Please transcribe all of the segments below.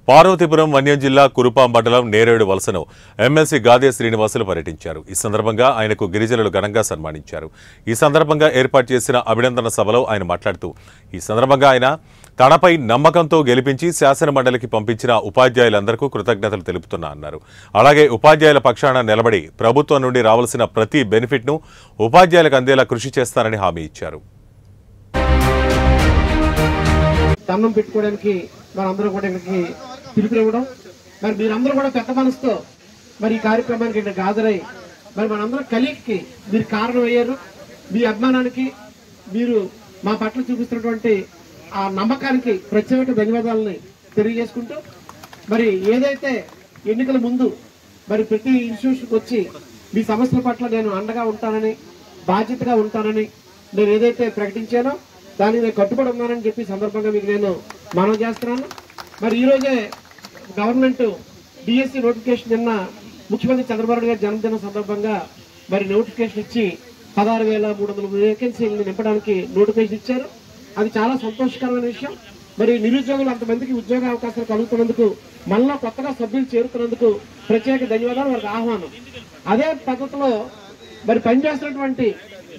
పార్వతీపురం మన్యం జిల్లా కురుపాం మండలం నేరేడు వలసను ఎమ్మెల్సీ గాదే శ్రీనివాసులు పర్యటించారు. ఈ సందర్భంగా ఆయనకు గిరిజనులు ఘనంగా సన్మానించారు. ఈ సందర్భంగా ఏర్పాటు చేసిన అభినందన సభలో ఆయన మాట్లాడుతూ ఈ సందర్భంగా ఆయన తనపై నమ్మకంతో గెలిపించి శాసన మండలికి పంపించిన ఉపాధ్యాయులందరికీ కృతజ్ఞతలు తెలుపుతున్నా అన్నారు. అలాగే ఉపాధ్యాయుల పక్షాన నిలబడి ప్రభుత్వం నుండి రావాల్సిన ప్రతి బెనిఫిట్ను ఉపాధ్యాయులకు అందేలా కృషి చేస్తారని హామీ ఇచ్చారు. దండం పెట్టుకోవడానికి మనందరూ కూడా ఇక్కడికి పిలుపునివ్వడం, మరి మీరందరూ కూడా పెద్ద మనసుతో మరి ఈ కార్యక్రమానికి ఇక్కడ హాజరై మరి మనందరం కలిగికి మీరు కారణమయ్యారు. మీ అభిమానానికి మీరు మా పట్ల చూపిస్తున్నటువంటి ఆ నమ్మకానికి ప్రత్యేక ధన్యవాదాలని తెలియజేసుకుంటూ, మరి ఏదైతే ఎన్నికల ముందు మరి ప్రతి ఇన్స్టిట్యూషన్కి వచ్చి మీ సమస్యల పట్ల నేను అండగా ఉంటానని, బాధ్యతగా ఉంటానని నేను ఏదైతే ప్రకటించానో దానికి నేను కట్టుబడి ఉన్నానని చెప్పి సందర్భంగా మీకు నేను మనవి చేస్తున్నాను. మరి ఈరోజే గవర్నమెంట్ డిఎస్సి నోటిఫికేషన్ నిన్న ముఖ్యమంత్రి చంద్రబాబు నాయుడు గారి జన్మదినం సందర్భంగా మరి నోటిఫికేషన్ ఇచ్చి 16,300 వేకెన్సీలను నింపడానికి నోటిఫికేషన్ ఇచ్చారు. అది చాలా సంతోషకరమైన విషయం. మరి నిరుద్యోగులు అంతమందికి ఉద్యోగ అవకాశాలు కలుగుతున్నందుకు, మళ్ళా కొత్తగా సభ్యులు చేరుతున్నందుకు ప్రత్యేక ధన్యవాదాలు, వారికి ఆహ్వానం. అదే పద్ధతిలో మరి పనిచేస్తున్నటువంటి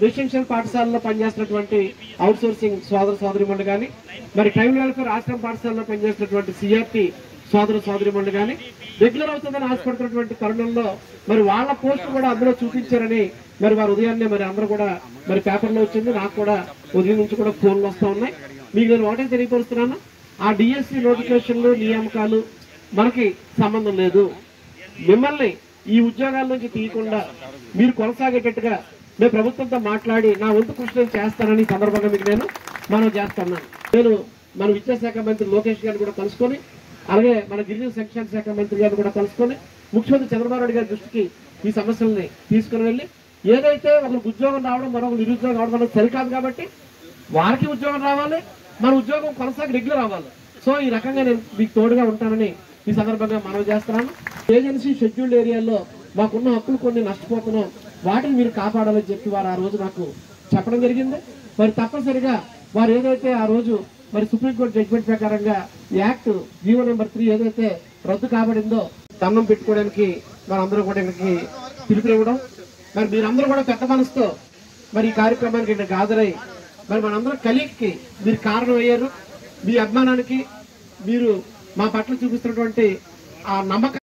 రెసిడెన్షియల్ పాఠశాలలో పనిచేస్తున్నటువంటి అవుట్ సోర్సింగ్ సోదర సోదరిమణులు కానీ, మరి ట్రైబల్ వెల్ఫేర్ ఆశ్రమ పాఠశాలలో పనిచేస్తున్నటువంటి సిఆర్టీ సోదర సోదరిమణులు కానీ రెగ్యులర్ అవుతుందని ఆశపడుతున్నటువంటి తరుణంలో మరి వాళ్ళ పోస్ట్ కూడా అందులో చూపించారని మరి వారు ఉదయాన్నే మరి అందరూ కూడా మరి పేపర్లో వచ్చింది. నాకు కూడా ఉదయం నుంచి కూడా ఫోన్లు వస్తూ ఉన్నాయి. మీకు నేను ఒకటే తెలియపరుస్తున్నాను, ఆ డిఎస్సి నోటిఫికేషన్లు నియామకాలు మనకి సంబంధం లేదు. మిమ్మల్ని ఈ ఉద్యోగాల నుంచి తీయకుండా మీరు కొనసాగేటట్టుగా నేను ప్రభుత్వంతో మాట్లాడి నా వంతు కృషి నేను చేస్తానని సందర్భంగా మీకు నేను మనం చేస్తున్నాను. నేను మన విద్యాశాఖ మంత్రి లోకేష్ గారిని కూడా కలుసుకొని, అలాగే మన గిరిజన సంక్షేమ శాఖ మంత్రి గారిని కూడా కలుసుకొని ముఖ్యమంత్రి చంద్రబాబు నాయుడు గారి దృష్టికి ఈ సమస్యల్ని తీసుకుని వెళ్ళి, ఏదైతే ఒకరికి ఉద్యోగం రావడం మరొకరు నిరుద్యోగం రావడం అనేది సరికాదు కాబట్టి వారికి ఉద్యోగం రావాలి, మన ఉద్యోగం కొనసాగి రెగ్యులర్ అవ్వాలి. సో ఈ రకంగా నేను మీకు తోడుగా ఉంటానని ఈ సందర్భంగా మనవి చేస్తున్నాను. ఏజెన్సీ షెడ్యూల్డ్ ఏరియాల్లో మాకున్న హక్కులు కొన్ని నష్టపోతున్నాం, వాటిని మీరు కాపాడాలని చెప్పి వారు ఆ రోజు నాకు చెప్పడం జరిగింది. మరి తప్పనిసరిగా వారు ఏదైతే ఆ రోజు మరి సుప్రీంకోర్టు జడ్జిమెంట్ ప్రకారంగా యాక్ట్ జీవో నెంబర్ 3 ఏదైతే రద్దు కాబడిందో దండం పెట్టుకోవడానికి మనందరూ కూడా ఇక్కడికి పిలుపునివ్వడం, మరి మీరందరూ కూడా పెద్ద మనసుతో మరి ఈ కార్యక్రమానికి ఇక్కడ హాజరై మరి మనందరం కలిగికి మీరు కారణమయ్యారు. మీ అభిమానానికి మీరు మా పట్ల చూపిస్తున్నటువంటి ఆ నమ్మకం